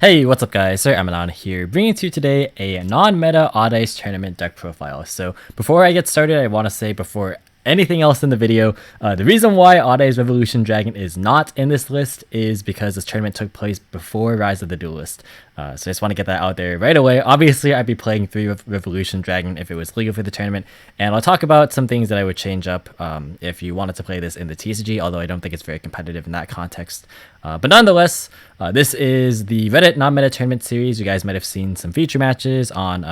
Hey, what's up guys? Sir Emanon here, bringing to you today a non-meta odd ice tournament deck profile. So before I get started, I want to say before anything else in the video, the reason why Odd Eyes Revolution Dragon is not in this list is because this tournament took place before Rise of the Duelist. So I just want to get that out there right away. Obviously, I'd be playing 3 Revolution Dragon if it was legal for the tournament, and I'll talk about some things that I would change up if you wanted to play this in the TCG, although I don't think it's very competitive in that context. But nonetheless, this is the Reddit non-meta tournament series. You guys might have seen some feature matches on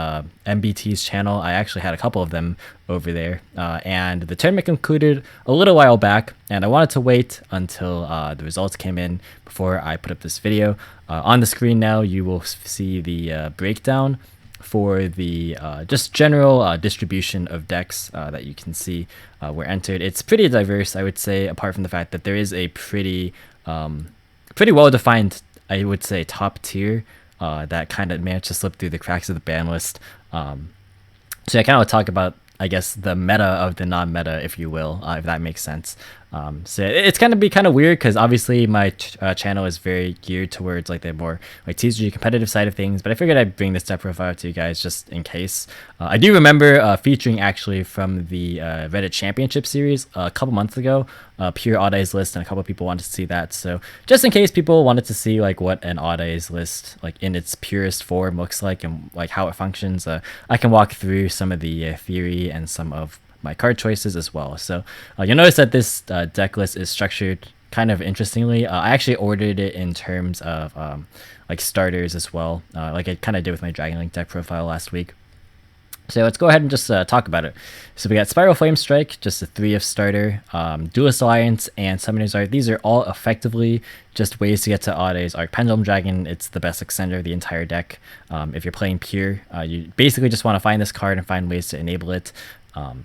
MBT's channel. I actually had a couple of them over there, and the tournament concluded a little while back, and I wanted to wait until the results came in before I put up this video. On the screen now, you will see the breakdown for the just general distribution of decks that you can see were entered. It's pretty diverse, I would say, apart from the fact that there is a pretty well-defined, I would say, top tier that kind of managed to slip through the cracks of the ban list. So I kind of talk about, I guess, the meta of the non-meta, if you will, if that makes sense. So it's going to be kind of weird because obviously my channel is very geared towards like the more like TCG competitive side of things, but I figured I'd bring this deck profile to you guys just in case. I do remember featuring actually from the Reddit Championship series a couple months ago, pure odd eyes list, and a couple of people wanted to see that. So just in case people wanted to see like what an odd eyes list like in its purest form looks like and like how it functions, I can walk through some of the theory and some of my card choices as well. So you'll notice that this deck list is structured kind of interestingly. I actually ordered it in terms of like starters as well, like I kind of did with my Dragon Link deck profile last week. So let's go ahead and just talk about it. So we got Spiral Flame Strike, just a 3 of starter, Duelist Alliance, and Summoner's Art. These are all effectively just ways to get to Odd Eyes Arc Pendulum Dragon. It's the best extender of the entire deck. If you're playing pure, you basically just want to find this card and find ways to enable it.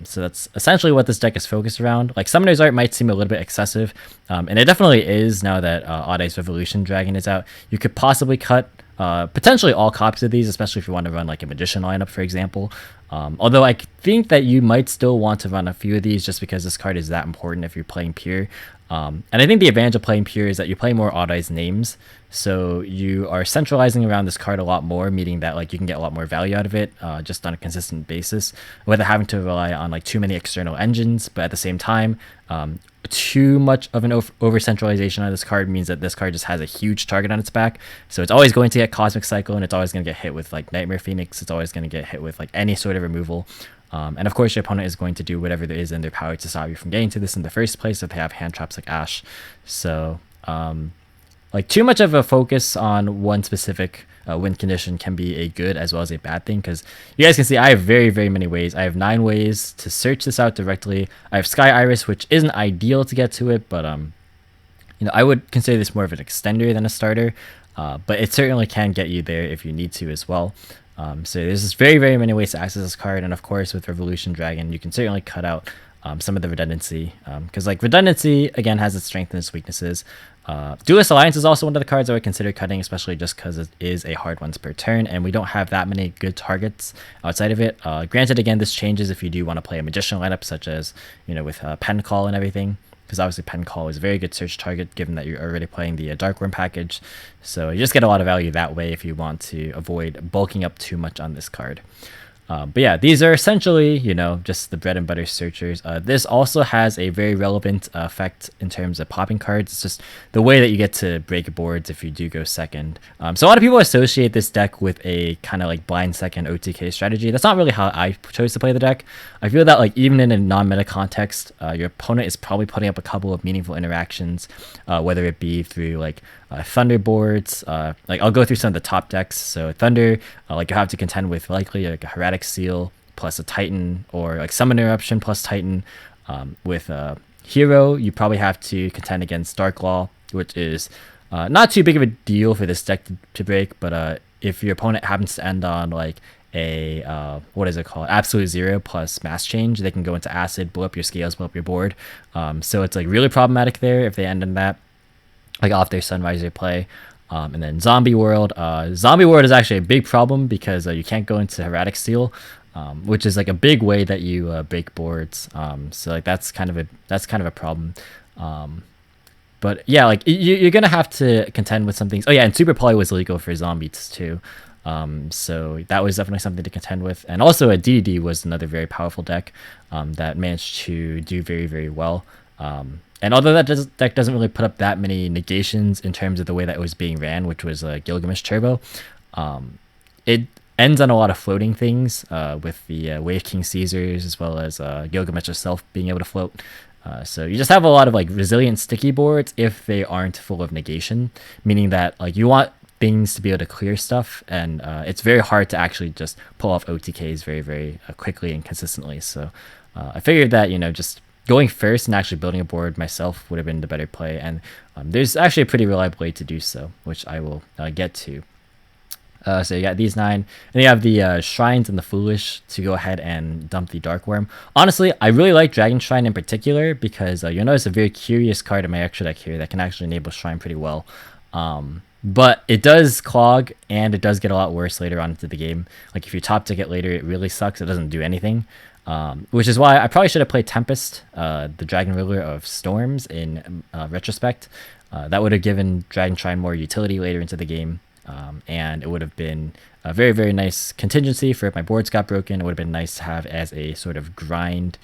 So that's essentially what this deck is focused around. Like Summoner's Art might seem a little bit excessive, and it definitely is now that Odd Eyes Revolution Dragon is out. You could possibly cut potentially all copies of these, especially if you want to run like a Magician lineup, for example. Although I think that you might still want to run a few of these just because this card is that important if you're playing pure. And I think the advantage of playing pure is that you play more Odd Eyes names, so you are centralizing around this card a lot more, meaning that like you can get a lot more value out of it just on a consistent basis without having to rely on like too many external engines. But at the same time, too much of an over centralization on this card means that this card just has a huge target on its back, so it's always going to get Cosmic Cycle, and it's always going to get hit with like Nightmare Phoenix. It's always going to get hit with like any sort of removal. And of course your opponent is going to do whatever there is in their power to stop you from getting to this in the first place if they have hand traps like Ash. So like too much of a focus on one specific win condition can be a good as well as a bad thing, because you guys can see I have very many ways. I have 9 ways to search this out directly. I have Sky Iris, which isn't ideal to get to it, but you know, I would consider this more of an extender than a starter, but it certainly can get you there if you need to as well. So there's just very many ways to access this card, and of course with Revolution Dragon you can certainly cut out some of the redundancy, because like redundancy again has its strengths and its weaknesses. Duelist Alliance is also one of the cards I would consider cutting, especially just because it is a hard once per turn and we don't have that many good targets outside of it. Granted, again, this changes if you do want to play a Magician lineup, such as, you know, with Pen Call and everything, because obviously Pen Call is a very good search target given that you're already playing the Dark Worm package. So you just get a lot of value that way if you want to avoid bulking up too much on this card. But yeah, these are essentially, you know, just the bread and butter searchers. This also has a very relevant effect in terms of popping cards. It's just the way that you get to break boards if you do go second. So a lot of people associate this deck with a kind of like blind second OTK strategy. That's not really how I chose to play the deck. I feel that like even in a non-meta context, your opponent is probably putting up a couple of meaningful interactions, whether it be through like Thunder boards. Like I'll go through some of the top decks. So Thunder, like you have to contend with likely like a Heretic Seal plus a Titan, or like Summon Eruption plus Titan. With Hero, you probably have to contend against Dark Law, which is not too big of a deal for this deck to break, but if your opponent happens to end on like a what is it called, Absolute Zero plus Mass Change, they can go into Acid, blow up your scales, blow up your board. So it's like really problematic there if they end in that, like off their Sunriser play. And then Zombie World. Zombie World is actually a big problem because you can't go into Heretic Seal, which is like a big way that you break boards. So like that's kind of a problem. But yeah, like you're gonna have to contend with some things. Oh yeah, and Super Poly was illegal for zombies too. So that was definitely something to contend with. And also a DDD was another very powerful deck that managed to do very, very well. And although deck doesn't really put up that many negations in terms of the way that it was being ran, which was Gilgamesh Turbo, it ends on a lot of floating things with the Wave King Caesars as well as Gilgamesh itself being able to float. So you just have a lot of like resilient sticky boards if they aren't full of negation, meaning that like you want things to be able to clear stuff, and it's very hard to actually just pull off OTKs very, very quickly and consistently. So I figured that, just going first and actually building a board myself would have been the better play, and there's actually a pretty reliable way to do so, which I will get to. So you got these 9, and you have the Shrines and the Foolish to go ahead and dump the Dark Worm. Honestly, I really like Dragon Shrine in particular because you'll notice a very curious card in my extra deck here that can actually enable Shrine pretty well. But it does clog, and it does get a lot worse later on into the game. Like if you top tick it later, it really sucks. It doesn't do anything. Which is why I probably should have played Tempest, the Dragon Ruler of Storms, in retrospect. That would have given Dragon Shrine more utility later into the game. And it would have been a very, very nice contingency for if my boards got broken. It would have been nice to have as a sort of grind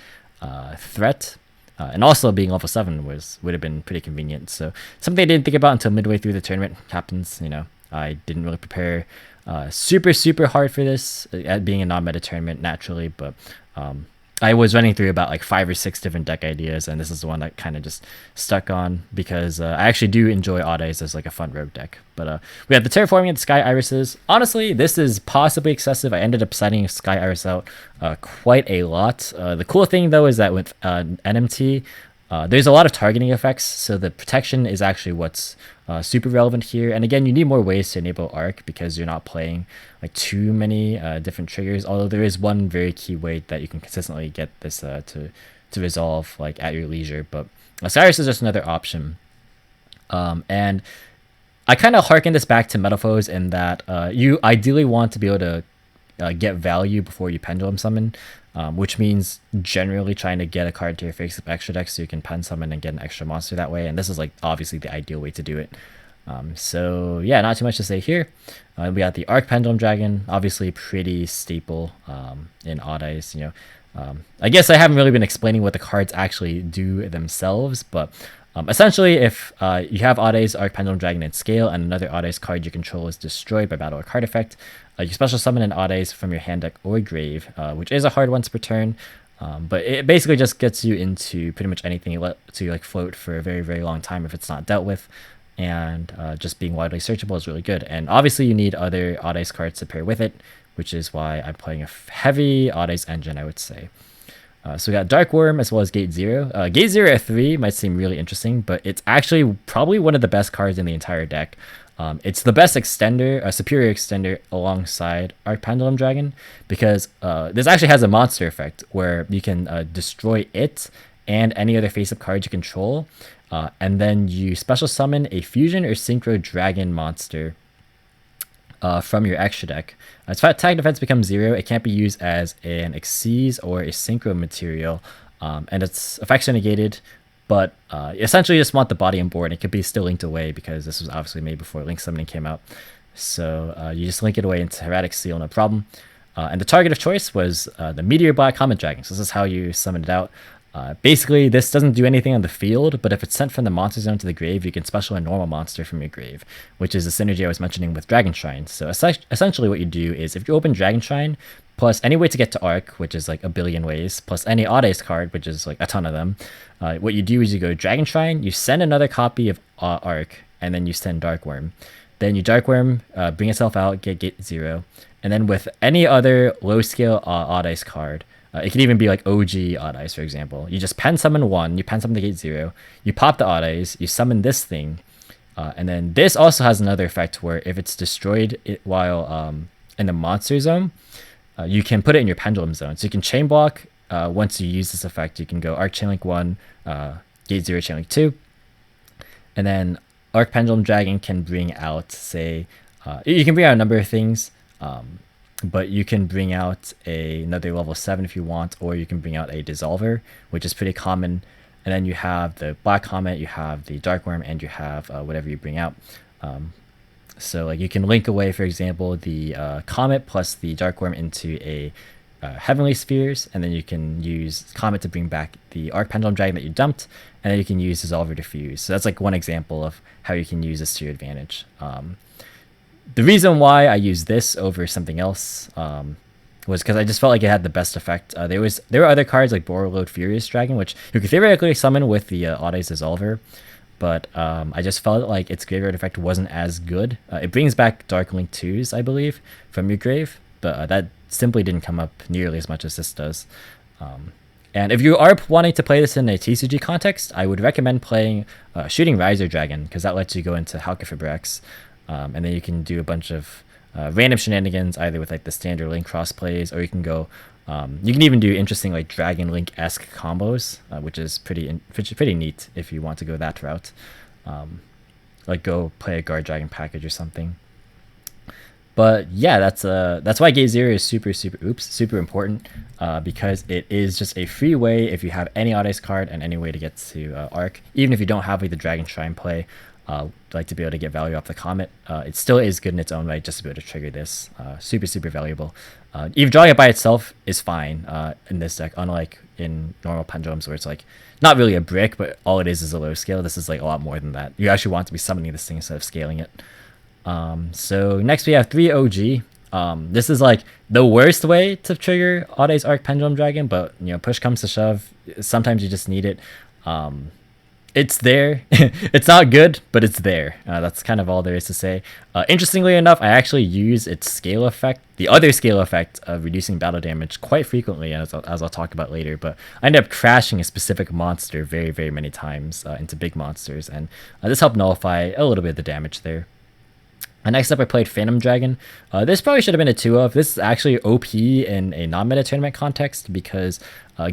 threat. And also being level 7 would have been pretty convenient. So something I didn't think about until midway through the tournament. Happens, I didn't really prepare super, super hard for this at being a non-meta tournament naturally, but I was running through about like 5 or 6 different deck ideas, and this is the one that kind of just stuck on because I actually do enjoy Odd Eyes as like a fun rogue deck. But we have the Terraforming and the Sky Irises. Honestly, this is possibly excessive. I ended up setting Sky Iris out quite a lot. The cool thing though is that with NMT, there's a lot of targeting effects, so the protection is actually what's super relevant here. And again, you need more ways to enable arc because you're not playing like too many different triggers, although there is one very key way that you can consistently get this to resolve like at your leisure. But Cyrus is just another option. And I kind of harken this back to Metaphors in that you ideally want to be able to get value before you pendulum summon, which means generally trying to get a card to your face-up extra deck so you can pen summon and get an extra monster that way. And this is like obviously the ideal way to do it. So yeah, not too much to say here. We got the Arc Pendulum Dragon, obviously pretty staple in Odd Eyes. I guess I haven't really been explaining what the cards actually do themselves, but essentially, if you have Odd Eyes, Arc Pendulum Dragon in scale, and another Odd Eyes card you control is destroyed by battle or card effect, you special summon an Odd Eyes from your hand deck or grave, which is a hard once per turn. But it basically just gets you into pretty much anything to like float for a very, very long time if it's not dealt with. And just being widely searchable is really good. And obviously you need other Odd Eyes cards to pair with it, which is why I'm playing a heavy Odd Eyes engine, I would say. So we got Dark Worm as well as Gate 0. Gate 0 at 3 might seem really interesting, but it's actually probably one of the best cards in the entire deck. It's the best extender, a superior extender alongside Arc Pendulum Dragon, because this actually has a monster effect where you can destroy it and any other face-up card you control, and then you special summon a Fusion or Synchro Dragon monster from your extra deck. Its attack defense becomes 0. It can't be used as an Xyz or a Synchro material, and its effects are negated. But essentially, you just want the body and board. It could be still linked away because this was obviously made before Link Summoning came out. So you just link it away into Hieratic Seal, no problem. And the target of choice was the Meteor Black Comet Dragon. So this is how you summon it out. Basically, this doesn't do anything on the field, but if it's sent from the monster zone to the grave, you can special a normal monster from your grave, which is the synergy I was mentioning with Dragon Shrine. So essentially what you do is if you open Dragon Shrine, plus any way to get to Arc, which is like a billion ways, plus any Odd Eyes card, which is like a ton of them, what you do is you go Dragon Shrine, you send another copy of Arc, and then you send Dark Worm. Then you Dark Worm, bring itself out, get Gate 0, and then with any other low-scale Odd Eyes card, it could even be like OG Odd Eyes, for example. You just pen summon 1, you pen summon the Gate 0, you pop the Odd Eyes, you summon this thing, and then this also has another effect where if it's destroyed while in the monster zone, you can put it in your pendulum zone. So you can chain block. Once you use this effect, you can go Arc Chainlink 1, Gate 0 Chainlink 2, and then Arc Pendulum Dragon can bring out, say, you can bring out a number of things. But you can bring out another level 7 if you want, or you can bring out a Dissolver, which is pretty common. and then you have the Black Comet, you have the Dark Worm, and you have whatever you bring out. So like you can link away, for example, the Comet plus the Dark Worm into a Heavenly Spheres, and then you can use Comet to bring back the Arc Pendulum Dragon that you dumped, and then you can use Dissolver to fuse. So that's like one example of how you can use this to your advantage. The reason why I use this over something else was because I just felt like it had the best effect. There were other cards like Borreload Furious Dragon, which you could theoretically summon with the Audace Dissolver, but I just felt like its graveyard effect wasn't as good. It brings back Dark Link 2s, I believe, from your grave, but that simply didn't come up nearly as much as this does. And if you are wanting to play this in a TCG context, I would recommend playing Shooting Riser Dragon, because that lets you go into Halqifibrax, and then you can do a bunch of random shenanigans, either with like the standard Link cross plays, or you can go. You can even do interesting like Dragon Link-esque combos, which is pretty neat if you want to go that route. Like go play a Guard Dragon package or something. But yeah, that's why Gate Zero is super important, because it is just a free way if you have any Audace card and any way to get to Arc, even if you don't have like the Dragon Shrine play. Like to be able to get value off the Comet. It still is good in its own right just to be able to trigger this. Super valuable. Even drawing it by itself is fine in this deck, unlike in normal Pendulums where it's like not really a brick, but all it is a low scale. This is like a lot more than that. You actually want to be summoning this thing instead of scaling it. So next we have 3 OG. This is like the worst way to trigger Audace Arc Pendulum Dragon, but you know, push comes to shove, sometimes you just need it. It's there. It's not good, but it's there. That's kind of all there is to say. Interestingly enough, I actually use its scale effect, the other scale effect of reducing battle damage, quite frequently, as I'll talk about later. But I ended up crashing a specific monster very many times into big monsters, and this helped nullify a little bit of the damage there. Next up, I played Phantom Dragon. This probably should have been a 2-of. This is actually OP in a non-meta tournament context because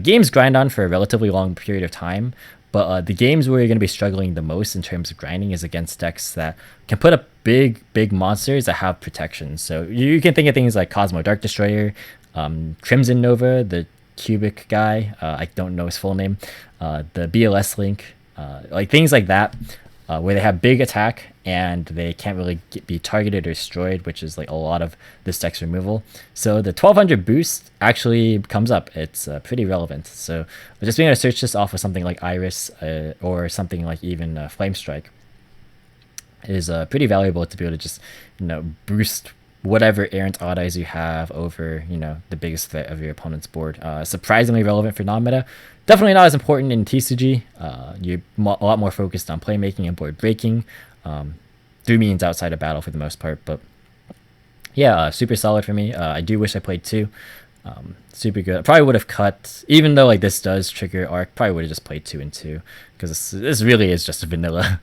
games grind on for a relatively long period of time. But the games where you're going to be struggling the most in terms of grinding is against decks that can put up big monsters that have protection. So you can think of things like Cosmo Dark Destroyer, Crimson Nova, the cubic guy, I don't know his full name, the BLS Link, like things like that, where they have big attack and they can't really be targeted or destroyed, which is like a lot of this deck's removal. So the 1200 boost actually comes up. It's pretty relevant. So just being able to search this off of something like Iris or something like even Flame Strike is pretty valuable to be able to just, you know, boost whatever errant odd eyes you have over, you know, the biggest threat of your opponent's board. Surprisingly relevant for non-meta. Definitely not as important in TCG. You're a lot more focused on playmaking and board breaking through means outside of battle for the most part. But yeah, super solid for me. I do wish I played 2. Super good. I probably would have cut, even though like this does trigger Arc, probably would have just played 2 and 2 because this really is just vanilla.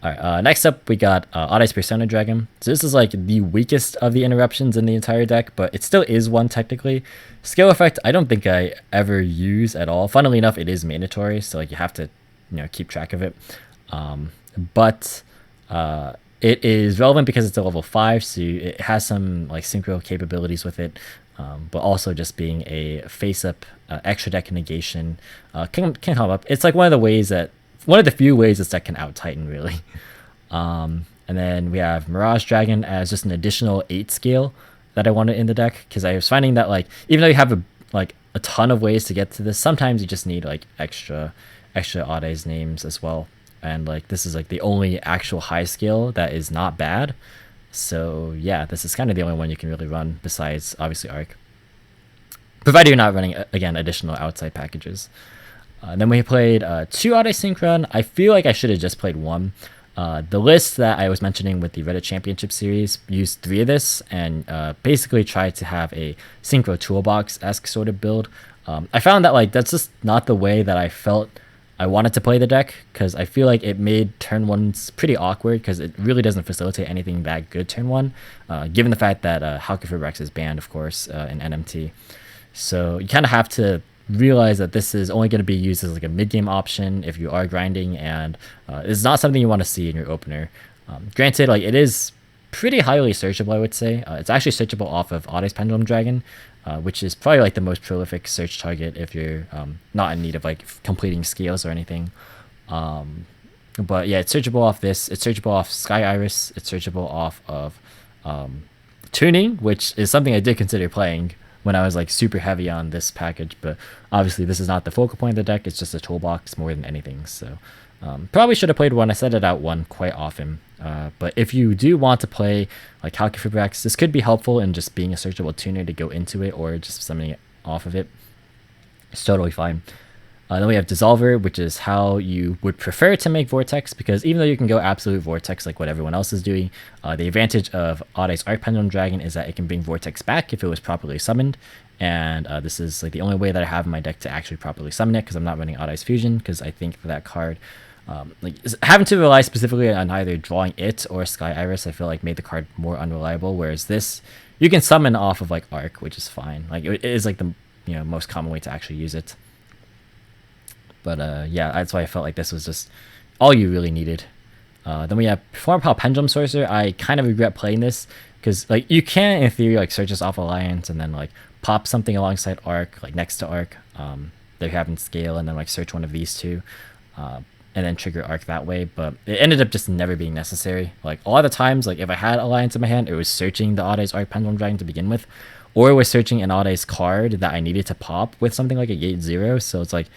Alright, next up we got Audace Persona Dragon. So this is like the weakest of the interruptions in the entire deck, but it still is one technically. Skill effect, I don't think I ever use at all. Funnily enough, it is mandatory, so like you have to, you know, keep track of it. But it is relevant because it's a level 5, so it has some like synchro capabilities with it. But also just being a face-up extra deck negation can come up. It's like one of the few ways this deck can out-titan, really. And then we have Mirage Dragon as just an additional 8 scale that I wanted in the deck, because I was finding that like even though you have a ton of ways to get to this, sometimes you just need like extra Audace names as well. And like this is like the only actual high scale that is not bad. So yeah, this is kind of the only one you can really run besides obviously Arc, provided you're not running again additional outside packages. Then we played 2 Audace Synchron. I feel like I should have just played 1. The list that I was mentioning with the Reddit Championship Series used 3 of this and basically tried to have a Synchro Toolbox-esque sort of build. I found that like that's just not the way that I felt I wanted to play the deck, because I feel like it made turn 1s pretty awkward because it really doesn't facilitate anything that good turn 1, given the fact that Halqifibrax is banned, of course, in NMT. So you kind of have to realize that this is only going to be used as like a mid-game option if you are grinding, and it's not something you want to see in your opener. Granted, like it is pretty highly searchable, I would say. It's actually searchable off of Oddeyes Pendulum Dragon, which is probably like the most prolific search target if you're not in need of like completing scales or anything. But yeah, it's searchable off this. It's searchable off Sky Iris. It's searchable off of Tuning, which is something I did consider playing when I was like super heavy on this package. But obviously, this is not the focal point of the deck. It's just a toolbox more than anything. So probably should have played one. I set it out one quite often. But if you do want to play like Calcifibrax, this could be helpful in just being a searchable tuner to go into it or just summoning it off of it. It's totally fine. Then we have Dissolver, which is how you would prefer to make Vortex, because even though you can go Absolute Vortex like what everyone else is doing, the advantage of Oddeyes Arc Pendulum Dragon is that it can bring Vortex back if it was properly summoned, and this is like the only way that I have in my deck to actually properly summon it, because I'm not running Oddeyes Fusion, because I think that card, like having to rely specifically on either drawing it or Sky Iris, I feel like made the card more unreliable, whereas this, you can summon off of like Arc, which is fine. Like it is like the most common way to actually use it. But yeah, that's why I felt like this was just all you really needed. Then we have Perform Power Pendulum Sorcerer. I kind of regret playing this because like you can in theory like search this off Alliance and then like pop something alongside Arc, like next to Arc. They have in scale and then like search one of these two, and then trigger Arc that way. But it ended up just never being necessary. Like a lot of the times, like if I had Alliance in my hand, it was searching the Oddeyes Arc Pendulum Dragon to begin with, or it was searching an Oddeyes card that I needed to pop with something like a Gate 0. So it's like,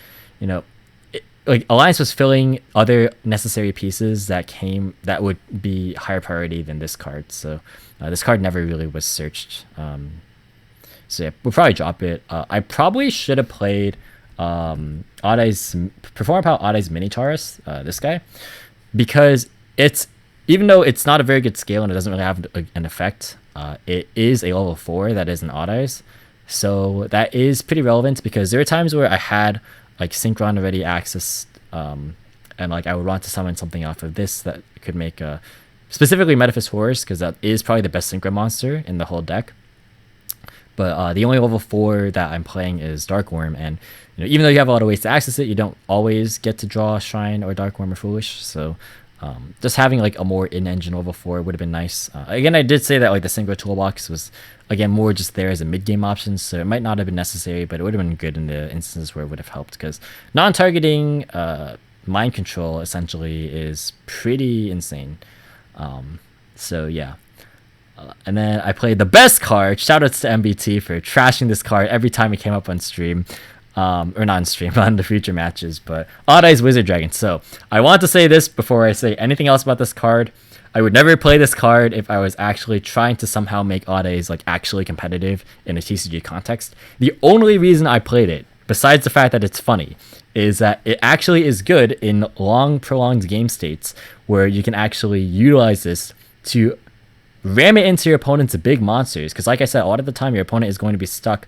like Alliance was filling other necessary pieces that would be higher priority than this card. So this card never really was searched. So yeah, we'll probably drop it. I probably should have played Oddeyes Perform Power Oddeyes Minotaurus, this guy, because even though it's not a very good scale and it doesn't really have an effect, it is a level 4 that is an Oddeyes. So that is pretty relevant because there are times where I had like Synchron already accessed, and like I would want to summon something off of this that could make specifically Metaphys Horus, because that is probably the best Synchron monster in the whole deck. But the only level 4 that I'm playing is Dark Worm, and even though you have a lot of ways to access it, you don't always get to draw Shrine or Dark Worm or Foolish. So just having like a more in-engine level 4 would have been nice. Again, I did say that like the Synchro toolbox was again more just there as a mid-game option, so it might not have been necessary, but it would have been good in the instances where it would have helped, because non-targeting mind control essentially is pretty insane. So yeah. And then I played the best card. Shoutouts to MBT for trashing this card every time it came up on stream. Or not on stream, but on the future matches. But Oddeyes Wizard Dragon. So I want to say this before I say anything else about this card. I would never play this card if I was actually trying to somehow make Oddeyes like actually competitive in a TCG context. The only reason I played it, besides the fact that it's funny, is that it actually is good in long prolonged game states where you can actually utilize this to ram it into your opponent's big monsters. Because like I said, a lot of the time your opponent is going to be stuck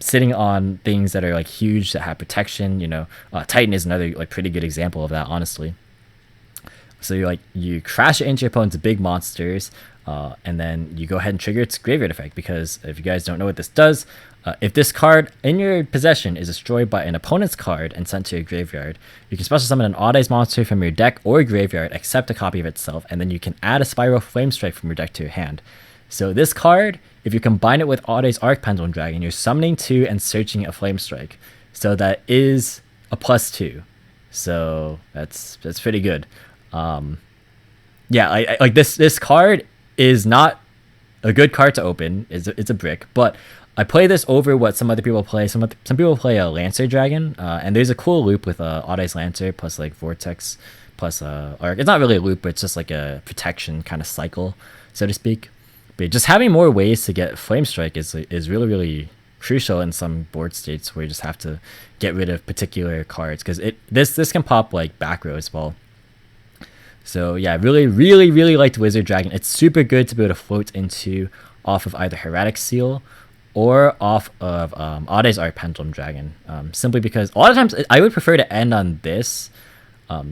sitting on things that are like huge that have protection. Titan is another like pretty good example of that, honestly. So you crash it into your opponent's big monsters, and then you go ahead and trigger its graveyard effect. Because if you guys don't know what this does, if this card in your possession is destroyed by an opponent's card and sent to your graveyard, you can special summon an Oddeyes monster from your deck or graveyard, except a copy of itself, and then you can add a Spiral Flame Strike from your deck to your hand. So this card, if you combine it with Oddeyes Arc Pendulum Dragon, you're summoning 2 and searching a Flame Strike. So that is a +2. So that's pretty good. Yeah, I like this card is not a good card to open. It's a brick, but I play this over what some other people play. Some people play a Lancer Dragon, and there's a cool loop with Oddeyes Lancer plus like Vortex plus Arc. It's not really a loop, but it's just like a protection kind of cycle, so to speak. But just having more ways to get Flame Strike is really, really crucial in some board states where you just have to get rid of particular cards, because this can pop like back row as well. So yeah, really, really, really liked Wizard Dragon. It's super good to be able to float into off of either Heretic Seal or off of Oddeyes Arc Pendulum Dragon. Simply because a lot of times I would prefer to end on this,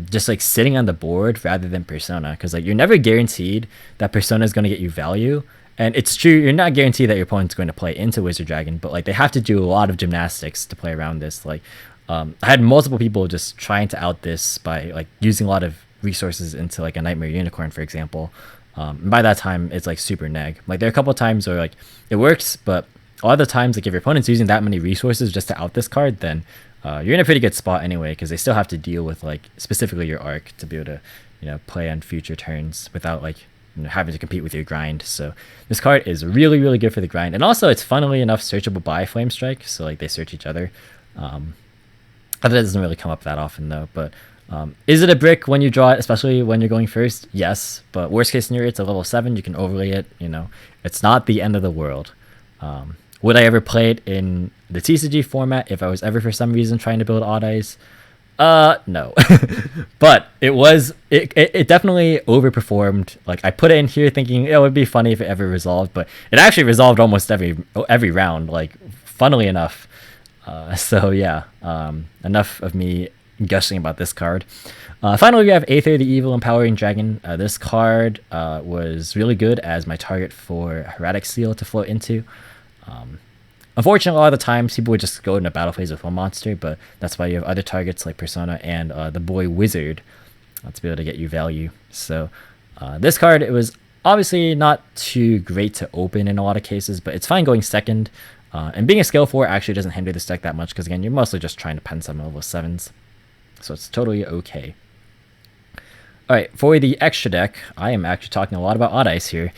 just like sitting on the board rather than Persona, because like you're never guaranteed that Persona is going to get you value. And it's true, you're not guaranteed that your opponent's going to play into Wizard Dragon, but like they have to do a lot of gymnastics to play around this. Like I had multiple people just trying to out this by like using a lot of resources into like a Nightmare Unicorn, for example. And by that time, it's like super neg. Like there are a couple of times where like it works, but a lot of the times, like if your opponent's using that many resources just to out this card, then you're in a pretty good spot anyway, because they still have to deal with like specifically your arc to be able to, play on future turns without like having to compete with your grind. So this card is really, really good for the grind, and also it's funnily enough searchable by Flame Strike, so like they search each other. That doesn't really come up that often though, but is it a brick when you draw it, especially when you're going first? Yes, but worst case scenario, it's a level 7. You can overlay it. It's not the end of the world. Would I ever play it in the TCG format if I was ever for some reason trying to build odd eyes? No. But it definitely overperformed. Like I put it in here thinking it would be funny if it ever resolved, but it actually resolved almost every round, like funnily enough. So yeah, enough of me gushing about this card. Finally, we have Aether, the Evil Empowering Dragon. This card was really good as my target for Heretic Seal to float into. Unfortunately, a lot of the times people would just go in a battle phase with one monster, but that's why you have other targets like Persona and the Boy Wizard to be able to get you value. So this card, it was obviously not too great to open in a lot of cases, but it's fine going second. And being a skill 4 actually doesn't hinder this deck that much, because again, you're mostly just trying to pen some level 7s. So it's totally okay. Alright, for the extra deck, I am actually talking a lot about odd eyes here.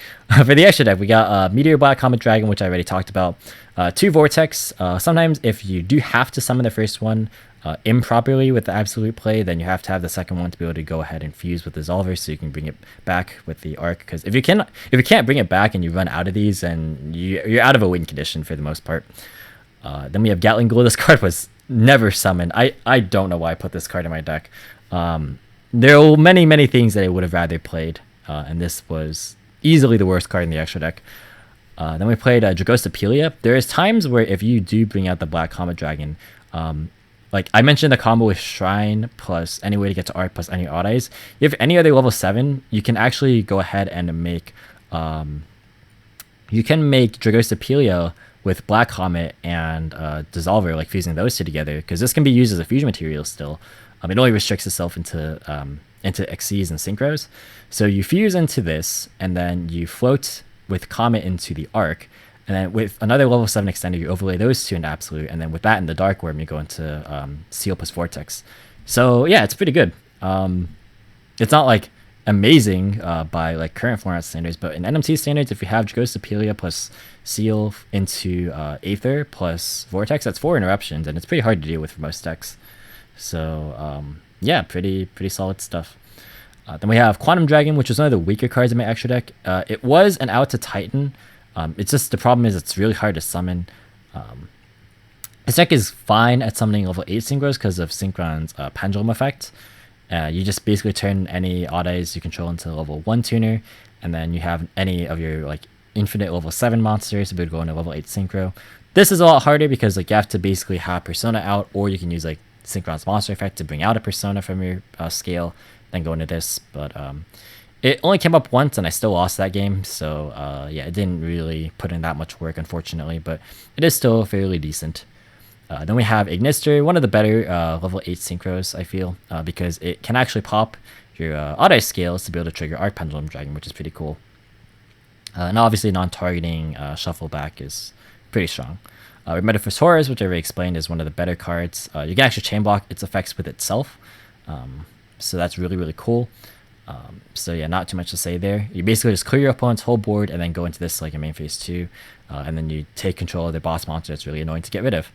For the extra deck, we got Meteor Black Comet Dragon, which I already talked about. 2 Vortex. Sometimes if you do have to summon the first one improperly with the absolute play, then you have to have the second one to be able to go ahead and fuse with Dissolver so you can bring it back with the arc. Because if you can't bring it back and you run out of these, then you're out of a win condition for the most part. Then we have Gatling Ghoul. This card was never summoned. I don't know why I put this card in my deck. There are many things that I would have rather played, and this was easily the worst card in the extra deck. Then we played Dragostapelia. There is times where if you do bring out the Black Comet Dragon, like I mentioned the combo with Shrine plus any way to get to Arc plus any odd eyes. If any other level 7, you can actually go ahead and make Dragostapelia with Black Comet and Dissolver, like fusing those two together, because this can be used as a fusion material still. It only restricts itself into Xyz and Synchros. So you fuse into this, and then you float with Comet into the Arc, and then with another level 7 extender, you overlay those two into Absolute, and then with that and the Dark Worm, you go into Seal plus Vortex. So yeah, it's pretty good. It's not like amazing by like current format standards, but in NMT standards, if you have Dragostapelia plus Seal into Aether plus Vortex, that's 4 interruptions, and it's pretty hard to deal with for most decks. So yeah, pretty solid stuff. Then we have Quantum Dragon, which is one of the weaker cards in my extra deck. It was an out to Titan. It's just the problem is it's really hard to summon. This deck is fine at summoning level 8 synchros because of Synchron's pendulum effect. You just basically turn any odd eyes you control into level 1 tuner, and then you have any of your like infinite level 7 monsters to be able to go into level 8 synchro. This is a lot harder because like you have to basically have Persona out, or you can use like Synchron's monster effect to bring out a Persona from your scale, then go into this. But it only came up once and I still lost that game, so yeah, it didn't really put in that much work, unfortunately, but it is still fairly decent. Then we have Ignister, one of the better level 8 synchros, I feel, because it can actually pop your odd eye scales to be able to trigger Arc Pendulum Dragon, which is pretty cool. And obviously non-targeting Shuffle Back is pretty strong. Metamorphosis Horrors, which I already explained, is one of the better cards. You can actually chain block its effects with itself, so that's really cool. So yeah, not too much to say there. You basically just clear your opponent's whole board and then go into this like your main phase 2, and then you take control of their boss monster. It's really annoying to get rid of.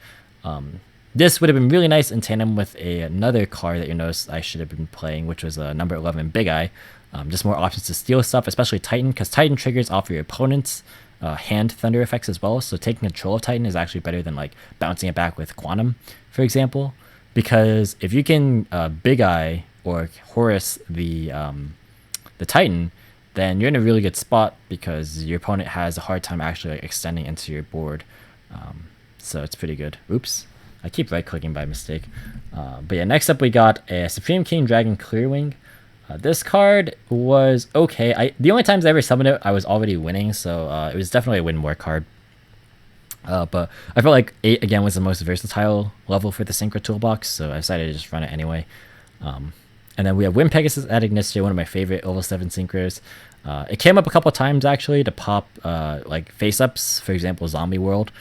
This would have been really nice in tandem with another card that you noticed I should have been playing, which was number 11, Big Eye. Just more options to steal stuff, especially Titan, because Titan triggers off your opponent's hand thunder effects as well. So taking control of Titan is actually better than like bouncing it back with Quantum, for example. Because if you can Big Eye or Horus the Titan, then you're in a really good spot because your opponent has a hard time actually like, extending into your board. So it's pretty good. Oops, I keep right clicking by mistake. But yeah, next up we got a Supreme King Dragon Clearwing. This card was okay. The only times I ever summoned it, I was already winning, so it was definitely a win more card. But I felt like 8 again was the most versatile level for the Synchro Toolbox, so I decided to just run it anyway. And then we have Wind Pegasus at Ignister, one of my favorite level 7 synchros. It came up a couple times actually to pop like face ups, for example, Zombie World.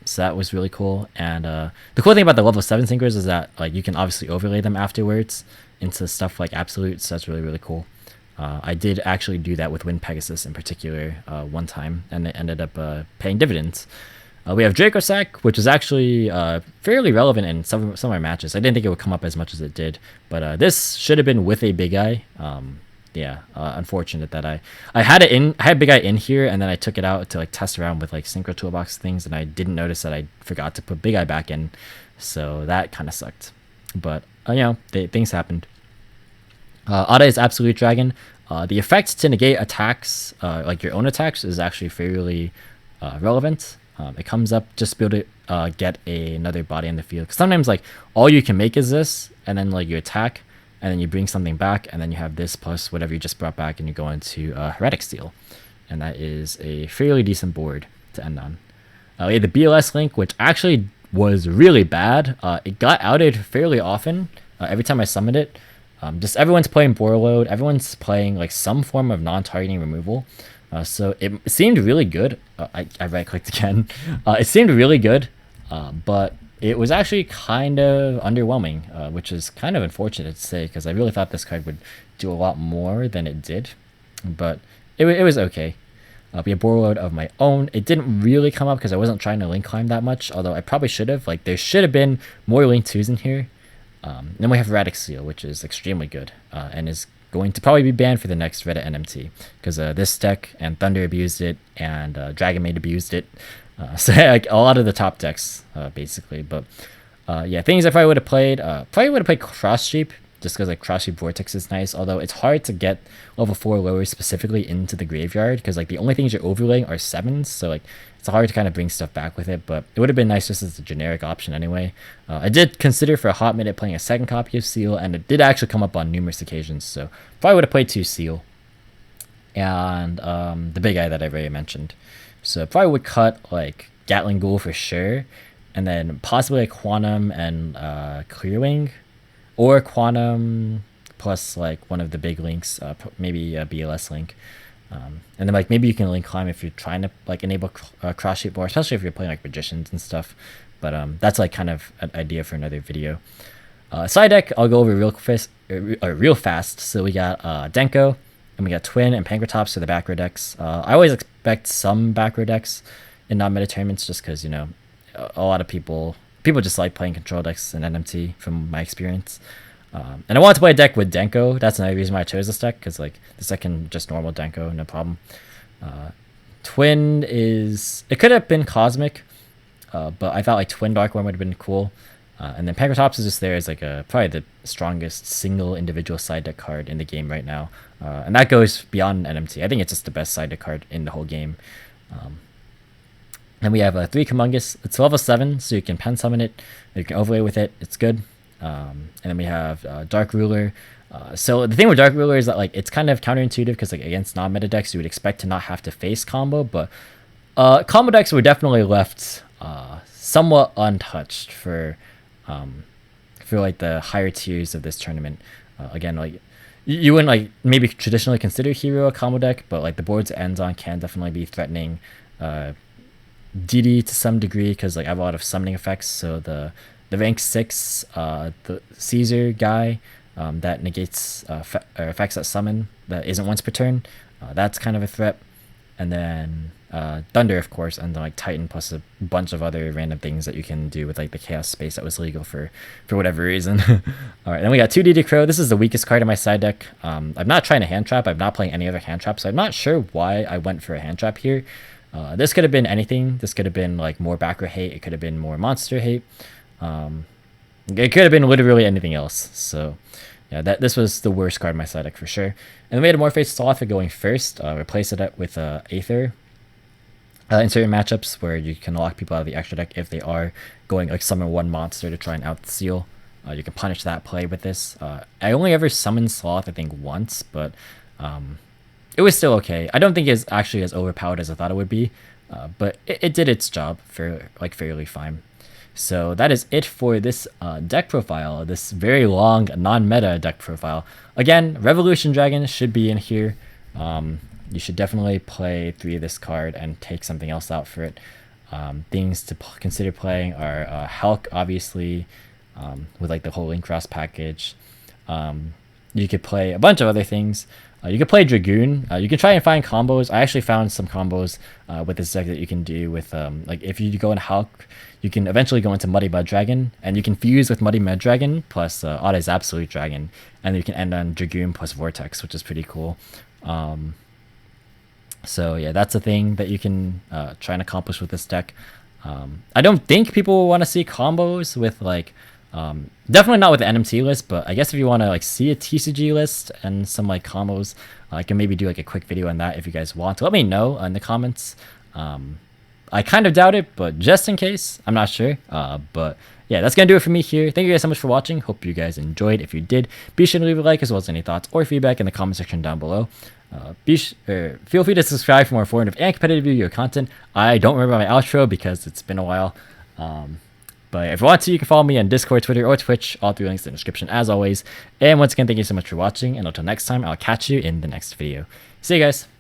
So that was really cool. And the cool thing about the level 7 sinkers is that like you can obviously overlay them afterwards into stuff like absolutes. So that's really really cool. I did actually do that with Wind Pegasus in particular one time, and it ended up paying dividends. We have Dracosac, which is actually fairly relevant in some of our matches. I didn't think it would come up as much as it did, but this should have been with a Big Eye. Yeah, unfortunate that I had it in. I had Big Eye in here, and then I took it out to like test around with like Synchro Toolbox things, and I didn't notice that I forgot to put Big Eye back in, so that kind of sucked. But you know, things happened. Ada is Absolute Dragon. The effect to negate attacks, like your own attacks, is actually fairly relevant. It comes up just to be able to get another body in the field. Cause sometimes like all you can make is this, and then like you attack, and then you bring something back, and then you have this plus whatever you just brought back, and you go into Heretic Steel, and that is a fairly decent board to end on. We had the BLS Link, which actually was really bad. It got outed fairly often. Every time I summoned it, just everyone's playing Borload, everyone's playing like some form of non-targeting removal. So it seemed really good. I right-clicked again. It seemed really good, but it was actually kind of underwhelming, which is kind of unfortunate to say because I really thought this card would do a lot more than it did. But it was okay. We had Borload of my own. It didn't really come up because I wasn't trying to link climb that much, although I probably should have. Like there should have been more link 2s in here. Then we have Heretic Seal, which is extremely good and is going to probably be banned for the next Reddit NMT because this deck and Thunder abused it and Dragon Maid abused it. So like a lot of the top decks basically. But yeah, things I probably would have played Cross Sheep just because like Cross Sheep Vortex is nice. Although it's hard to get level 4 lower specifically into the graveyard because like the only things you're overlaying are 7s. So like it's hard to kind of bring stuff back with it, but it would have been nice just as a generic option anyway. I did consider for a hot minute playing a second copy of Seal, and it did actually come up on numerous occasions, so probably would have played 2 Seal. And the Big Eye that I already mentioned. So probably would cut like Gatling Ghoul for sure, and then possibly a Quantum and Clearwing, or Quantum plus like one of the big links, maybe a BLS link. And then like maybe you can link climb if you're trying to like enable cross shape more, especially if you're playing like magicians and stuff. But that's like kind of an idea for another video. Side deck I'll go over real fast. So we got Denko, and we got Twin and Pankratops for the back row decks. I always expect some back row decks in non-meta tournaments just because, you know, a lot of people just like playing control decks in NMT from my experience. And I wanted to play a deck with Denko. That's another reason why I chose this deck, because like this deck can just normal Denko, no problem. Twin is, it could have been Cosmic, but I thought like Twin Dark Worm would have been cool. And then Pankratops is just there as like probably the strongest single individual side deck card in the game right now. And that goes beyond NMT. I think it's just the best side deck card in the whole game. Then we have 3 Kumungus. It's level 7, so you can pen summon it, you can overlay with it. It's good. And then we have Dark Ruler. So the thing with Dark Ruler is that like it's kind of counterintuitive because like against non-meta decks you would expect to not have to face combo, but combo decks were definitely left somewhat untouched for like the higher tiers of this tournament. Again, like you wouldn't like maybe traditionally consider Hero a combo deck, but like the boards it ends on can definitely be threatening DD to some degree because like I have a lot of summoning effects. So the rank 6 the Caesar guy that negates effects that summon that isn't once per turn, that's kind of a threat. And then Thunder, of course, and then like Titan plus a bunch of other random things that you can do with like the Chaos Space that was legal for whatever reason. All right, then we got 2D Crow. This is the weakest card in my side deck. I'm not trying a hand trap. I'm not playing any other hand trap, so I'm not sure why I went for a hand trap here. This could have been anything. This could have been like more backer hate. It could have been more monster hate. It could have been literally anything else. So yeah, this was the worst card in my side deck for sure. And then we had a Morpheus Sloth going first. Replace it with Aether. In certain matchups where you can lock people out of the extra deck if they are going like summon one monster to try and out the seal. You can punish that play with this. I only ever summoned Sloth I think once, but it was still okay. I don't think it's actually as overpowered as I thought it would be, but it did its job for like fairly fine. So that is it for this deck profile, this very long non-meta deck profile. Again, Revolution Dragon should be in here. You should definitely play 3 of this card and take something else out for it. Things to consider playing are Hulk, obviously, with like the whole Link Cross package. You could play a bunch of other things. You could play Dragoon. You can try and find combos. I actually found some combos with this deck that you can do with, like if you go in Hulk, you can eventually go into Muddy Mud Dragon, and you can fuse with Muddy Mud Dragon plus Odd's Absolute Dragon, and you can end on Dragoon plus Vortex, which is pretty cool. So yeah, that's a thing that you can try and accomplish with this deck. I don't think people will want to see combos with like, definitely not with the NMT list, but I guess if you want to like see a TCG list and some like combos, I can maybe do like a quick video on that if you guys want. Let me know in the comments. I kind of doubt it, but just in case, I'm not sure. But yeah, that's gonna do it for me here. Thank you guys so much for watching. Hope you guys enjoyed. If you did, be sure to leave a like as well as any thoughts or feedback in the comment section down below. Feel free to subscribe for more informative and competitive Yu-Gi-Oh content. I don't remember my outro because it's been a while. But if you want to, you can follow me on Discord, Twitter, or Twitch. All 3 links in the description as always. And once again, thank you so much for watching. And until next time, I'll catch you in the next video. See you guys.